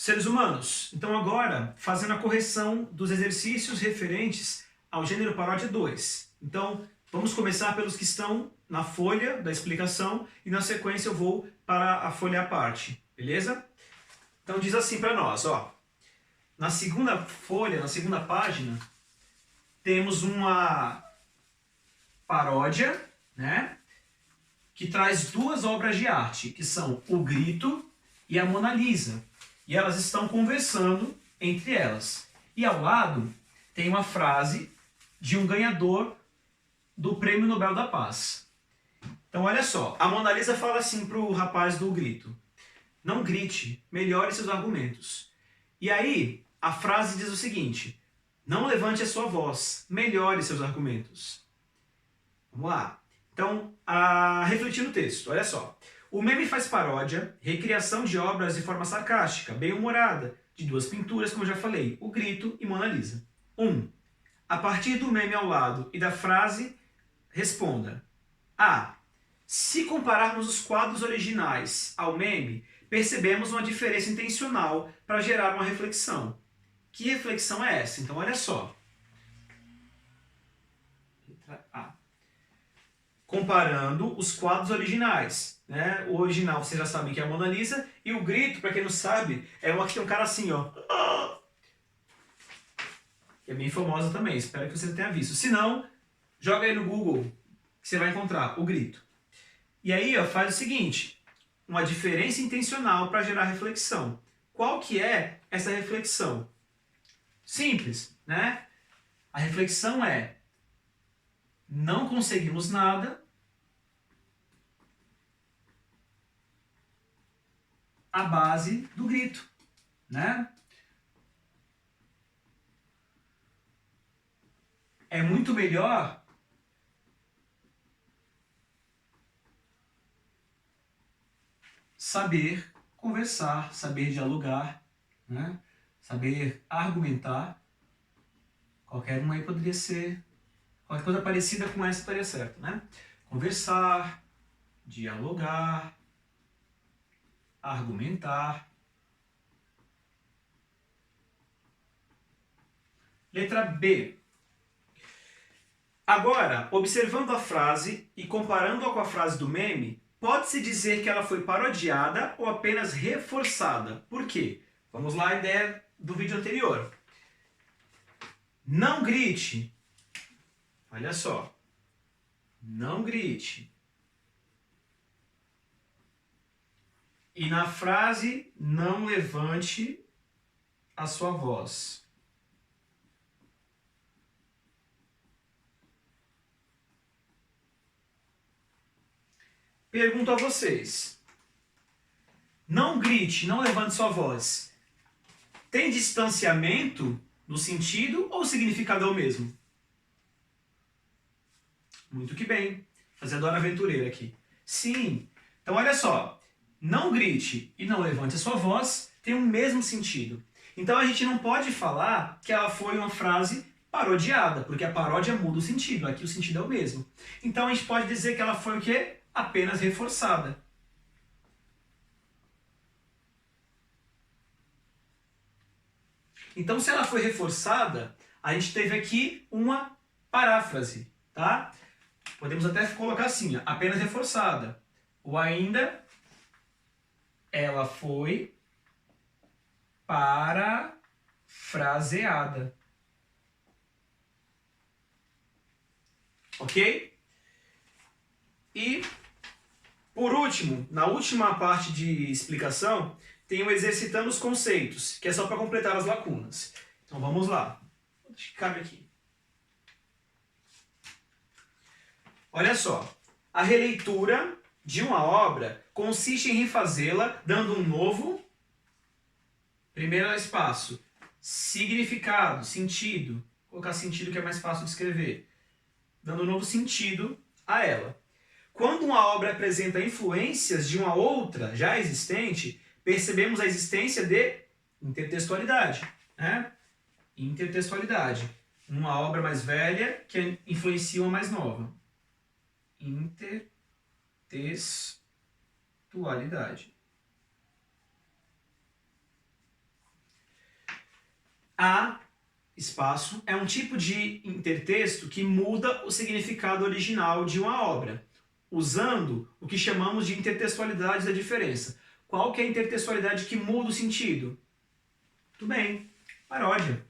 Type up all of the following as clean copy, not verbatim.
Seres humanos, então agora fazendo a correção dos exercícios referentes ao gênero paródia 2. Então vamos começar pelos que estão na folha da explicação e na sequência eu vou para a folha à parte, beleza? Então diz assim para nós, ó. Na segunda folha, na segunda página, temos uma paródia, né? Que traz duas obras de arte, que são O Grito e a Mona Lisa. E elas estão conversando entre elas. E ao lado tem uma frase de um ganhador do Prêmio Nobel da Paz. Então olha só, a Mona Lisa fala assim para o rapaz do Grito: não grite, melhore seus argumentos. E aí a frase diz o seguinte: não levante a sua voz, melhore seus argumentos. Vamos lá. Então, refletindo o texto, olha só. O meme faz paródia, recriação de obras de forma sarcástica, bem-humorada, de duas pinturas, como eu já falei, O Grito e Mona Lisa. 1. A partir do meme ao lado e da frase, responda. A. Se compararmos os quadros originais ao meme, percebemos uma diferença intencional para gerar uma reflexão. Que reflexão é essa? Então, olha só. Letra A. Comparando os quadros originais, né? O original, vocês já sabem que é a Mona Lisa, e O Grito, para quem não sabe, é uma que tem um cara assim, ó. Que é bem famosa também, espero que você tenha visto. Se não, joga aí no Google, que você vai encontrar O Grito. E aí, ó, faz o seguinte, uma diferença intencional para gerar reflexão. Qual que é essa reflexão? Simples, né? A reflexão é: não conseguimos nada à base do grito, né? É muito melhor saber conversar, saber dialogar, né? Saber argumentar. Qualquer um aí poderia ser, qualquer coisa parecida com essa estaria certo, né? Conversar, dialogar, argumentar. Letra B. Agora, observando a frase e comparando-a com a frase do meme, pode-se dizer que ela foi parodiada ou apenas reforçada. Por quê? Vamos lá à ideia do vídeo anterior. Não grite. Olha só. Não grite. E na frase, não levante a sua voz. Pergunto a vocês. Não grite, não levante sua voz. Tem distanciamento no sentido ou o significado é o mesmo? Muito que bem. Fazer a Dora Aventureira aqui. Sim. Então olha só. Não grite e não levante a sua voz tem o mesmo sentido. Então a gente não pode falar que ela foi uma frase parodiada, porque a paródia muda o sentido. Aqui o sentido é o mesmo. Então a gente pode dizer que ela foi o quê? Apenas reforçada. Então, se ela foi reforçada, a gente teve aqui uma paráfrase, tá? Podemos até colocar assim, ó, apenas reforçada. Ou ainda, ela foi parafraseada. Ok? E, por último, na última parte de explicação, tem o exercitando os conceitos, que é só para completar as lacunas. Então vamos lá. Acho que cabe aqui. Olha só. A releitura de uma obra consiste em refazê-la dando um novo, primeiro espaço, significado, sentido. Vou colocar sentido que é mais fácil de escrever. Dando um novo sentido a ela. Quando uma obra apresenta influências de uma outra já existente, percebemos a existência de intertextualidade, né? Intertextualidade. Uma obra mais velha que influencia uma mais nova. Intertextualidade. A, espaço, é um tipo de intertexto que muda o significado original de uma obra, usando o que chamamos de intertextualidade da diferença. Qual que é a intertextualidade que muda o sentido? Tudo bem, paródia.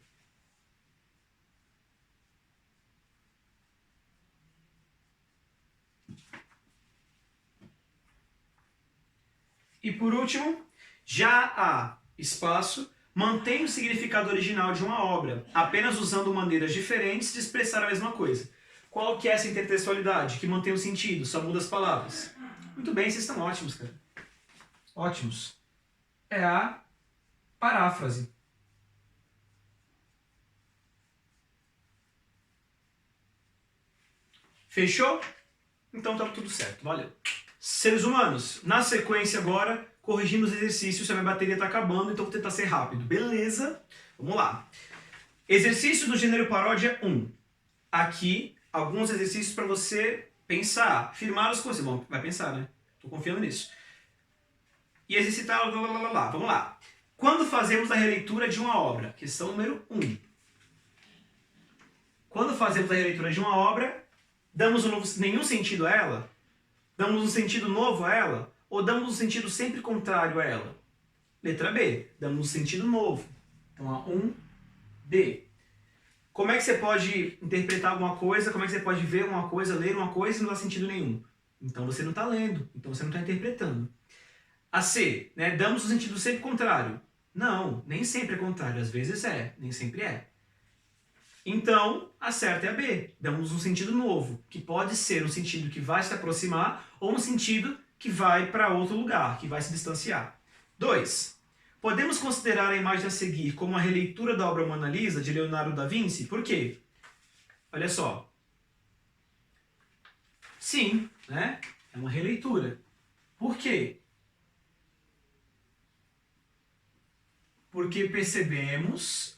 E por último, já a espaço mantém o significado original de uma obra, apenas usando maneiras diferentes de expressar a mesma coisa. Qual que é essa intertextualidade que mantém o sentido, só muda as palavras? Muito bem, vocês estão ótimos, cara. Ótimos. É a paráfrase. Fechou? Então tá tudo certo, valeu. Seres humanos, na sequência agora, corrigindo os exercícios, a minha bateria está acabando, então vou tentar ser rápido. Beleza? Vamos lá. Exercício do gênero paródia 1. Aqui, alguns exercícios para você pensar, firmar as coisas. Bom, vai pensar, né? Tô confiando nisso. E exercitar, Vamos lá. Quando fazemos a releitura de uma obra? Questão número 1. Quando fazemos a releitura de uma obra, damos nenhum sentido a ela? Damos um sentido novo a ela? Ou damos um sentido sempre contrário a ela? Letra B. Damos um sentido novo. Então, a 1B. Como é que você pode interpretar alguma coisa? Como é que você pode ver uma coisa, ler uma coisa e não dá sentido nenhum? Então, você não está lendo. Então, você não está interpretando. A C. Né? Damos um sentido sempre contrário. Não, nem sempre é contrário. Às vezes é, nem sempre é. Então, a certa é a B. Damos um sentido novo, que pode ser um sentido que vai se aproximar ou um sentido que vai para outro lugar, que vai se distanciar. 2. Podemos considerar a imagem a seguir como uma releitura da obra Mona Lisa, de Leonardo da Vinci? Por quê? Olha só. Sim, né? É uma releitura. Por quê? Porque percebemos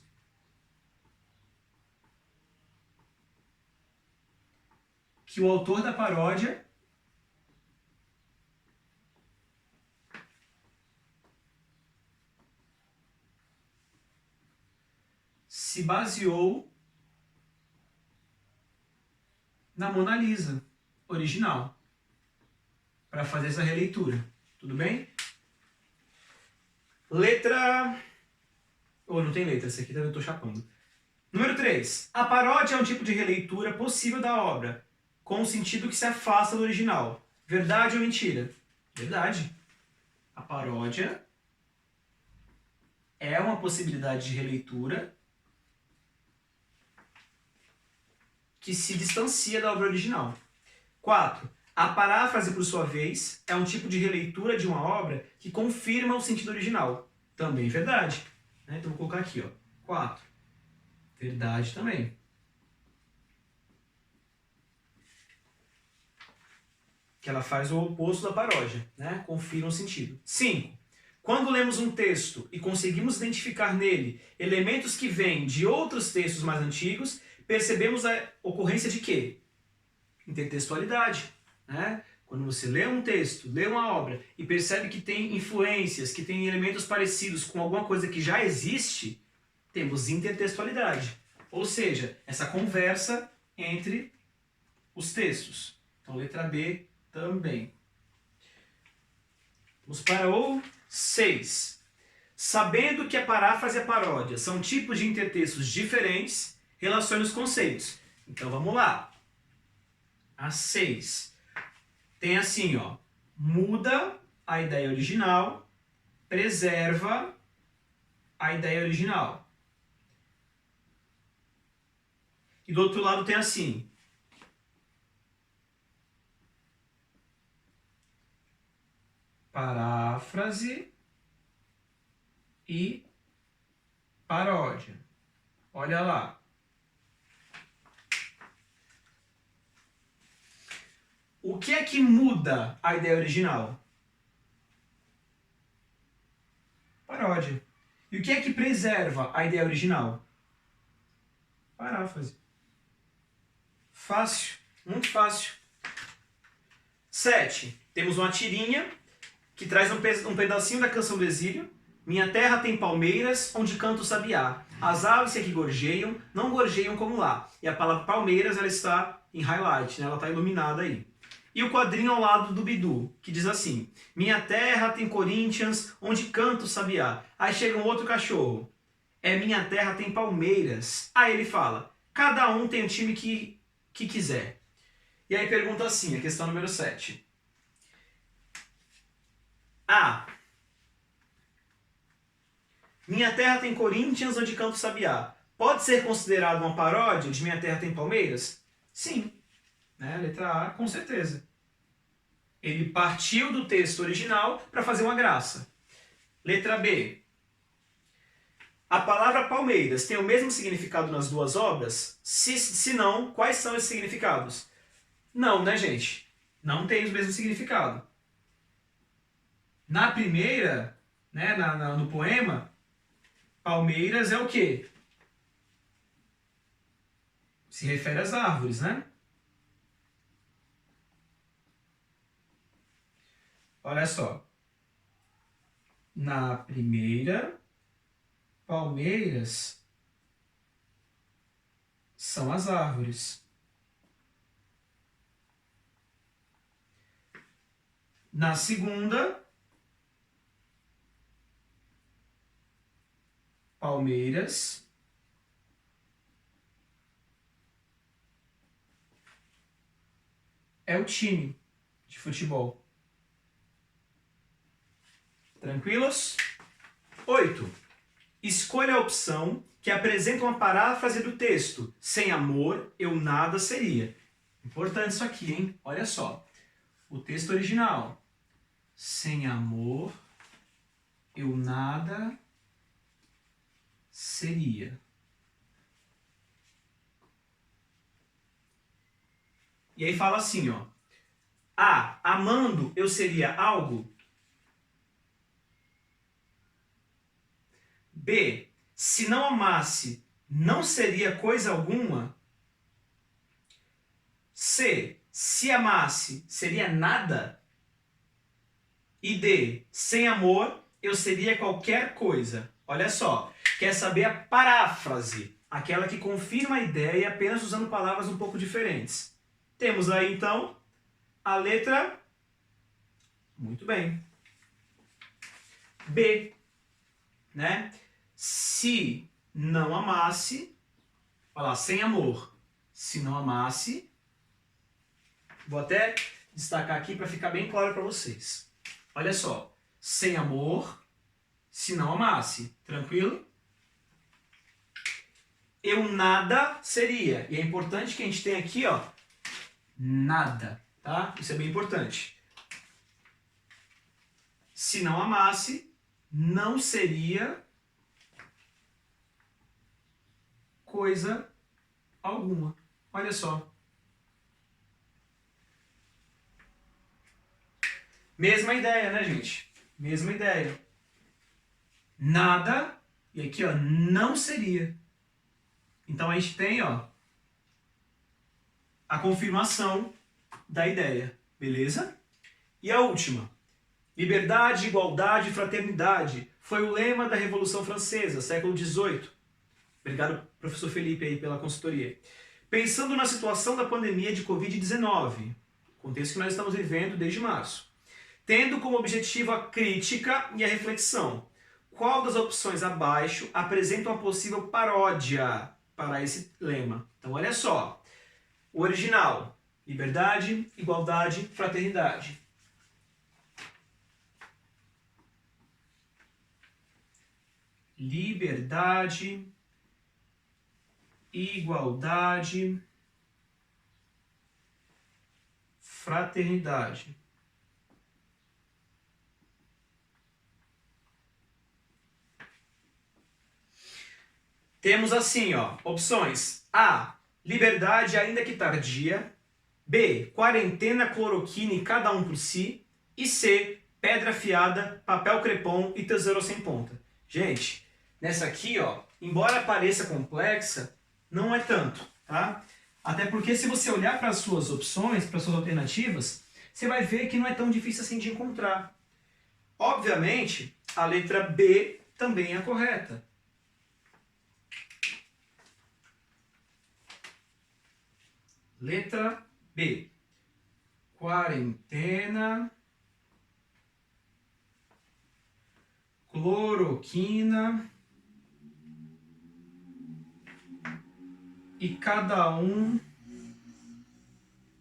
que o autor da paródia se baseou na Mona Lisa original para fazer essa releitura. Tudo bem? Letra... Ou não tem letra, essa aqui também eu estou chapando. Número 3. A paródia é um tipo de releitura possível da obra, com um sentido que se afasta do original. Verdade ou mentira? Verdade. A paródia é uma possibilidade de releitura que se distancia da obra original. 4. A paráfrase, por sua vez, é um tipo de releitura de uma obra que confirma o sentido original. Também verdade. Né? Então vou colocar aqui, ó. 4. Verdade também. Que ela faz o oposto da paródia, né? Confirma o sentido. 5. Quando lemos um texto e conseguimos identificar nele elementos que vêm de outros textos mais antigos, percebemos a ocorrência de quê? Intertextualidade. Né? Quando você lê um texto, lê uma obra e percebe que tem influências, que tem elementos parecidos com alguma coisa que já existe, temos intertextualidade. Ou seja, essa conversa entre os textos. Então, letra B também. Vamos para o 6. Sabendo que a paráfrase e a paródia são tipos de intertextos diferentes, relacione os conceitos. Então, vamos lá. A 6. Tem assim, ó. Muda a ideia original, preserva a ideia original. E do outro lado tem assim. Paráfrase e paródia. Olha lá. O que é que muda a ideia original? Paródia. E o que é que preserva a ideia original? Paráfrase. Fácil, muito fácil. 7. Temos uma tirinha que traz um pedacinho da Canção do Exílio Minha terra tem palmeiras, onde canta o sabiá. As aves que aqui gorjeiam, não gorjeiam como lá. E a palavra palmeiras, ela está em highlight, né? Ela está iluminada aí. E o quadrinho ao lado do bidu, que diz assim: minha terra tem Corinthians, onde canta o sabiá. Aí chega um outro cachorro. Minha terra tem palmeiras. Aí ele fala: cada um tem o time que quiser. E aí pergunta assim, a questão número 7. A. Minha terra tem Corinthians, onde canta o sabiá. Pode ser considerado uma paródia de Minha Terra tem Palmeiras? Sim. Né? Letra A, com certeza. Ele partiu do texto original para fazer uma graça. Letra B. A palavra Palmeiras tem o mesmo significado nas duas obras? Se não, quais são esses significados? Não, né, gente? Não tem o mesmo significado. Na primeira, né, no poema, Palmeiras é o quê? Se refere às árvores, né? Olha só. Na primeira, palmeiras são as árvores. Na segunda, palmeiras é o time de futebol. Tranquilos? 8. Escolha a opção que apresenta uma paráfrase do texto. Sem amor, eu nada seria. Importante isso aqui, hein? Olha só. O texto original. Sem amor, eu nada seria. E aí fala assim, ó. A. Amando, eu seria algo. B. Se não amasse, não seria coisa alguma. C. Se amasse, seria nada. E D. Sem amor, eu seria qualquer coisa. Olha só, quer saber a paráfrase, aquela que confirma a ideia apenas usando palavras um pouco diferentes. Temos aí, então, a letra... Muito bem. B. Né? Se não amasse... Olha lá, sem amor. Se não amasse... Vou até destacar aqui para ficar bem claro para vocês. Olha só. Sem amor, se não amasse. Tranquilo? Eu nada seria. E é importante que a gente tenha aqui, ó, nada, tá? Isso é bem importante. Se não amasse, não seria coisa alguma. Olha só. Mesma ideia, né, gente? Mesma ideia. Nada, e aqui, ó, não seria. Então a gente tem, ó, a confirmação da ideia, beleza? E a última. Liberdade, igualdade, fraternidade. Foi o lema da Revolução Francesa, século XVIII. Obrigado, professor Felipe, aí, pela consultoria. Pensando na situação da pandemia de Covid-19, contexto que nós estamos vivendo desde março, tendo como objetivo a crítica e a reflexão, qual das opções abaixo apresenta uma possível paródia para esse lema? Então, olha só. O original, liberdade, igualdade, fraternidade. Liberdade, igualdade, fraternidade. Temos assim, ó, opções. A. Liberdade ainda que tardia. B. Quarentena, cloroquina e cada um por si. E C. Pedra afiada, papel crepom e tesoura sem ponta. Gente, nessa aqui, ó, embora pareça complexa, não é tanto, tá? Até porque se você olhar para as suas opções, para as suas alternativas, você vai ver que não é tão difícil assim de encontrar. Obviamente, a letra B também é correta. Letra B. Quarentena, cloroquina e cada um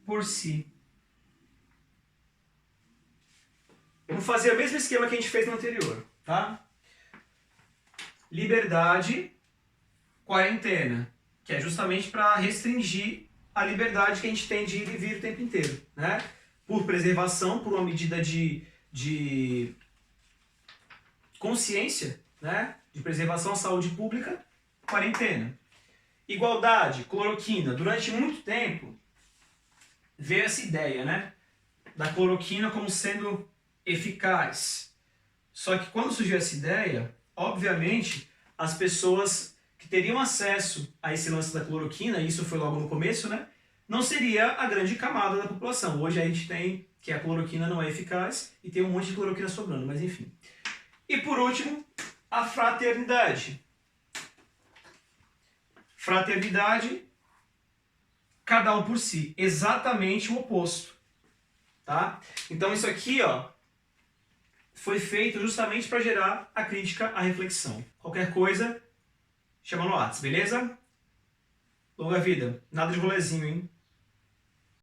por si. Vamos fazer o mesmo esquema que a gente fez no anterior, tá? Liberdade, quarentena, que é justamente para restringir a liberdade que a gente tem de ir e vir o tempo inteiro, né? Por preservação, por uma medida de consciência, né? De preservação à saúde pública, quarentena. Igualdade, cloroquina. Durante muito tempo veio essa ideia, né? Da cloroquina como sendo eficaz. Só que quando surgiu essa ideia, obviamente, as pessoas que teriam acesso a esse lance da cloroquina, e isso foi logo no começo, né? Não seria a grande camada da população. Hoje a gente tem que a cloroquina não é eficaz e tem um monte de cloroquina sobrando, mas enfim. E por último, a fraternidade. Fraternidade, cada um por si. Exatamente o oposto. Tá? Então isso aqui, ó, foi feito justamente para gerar a crítica, a reflexão. Qualquer coisa, chama no WhatsApp, beleza? Longa vida. Nada de rolezinho, hein?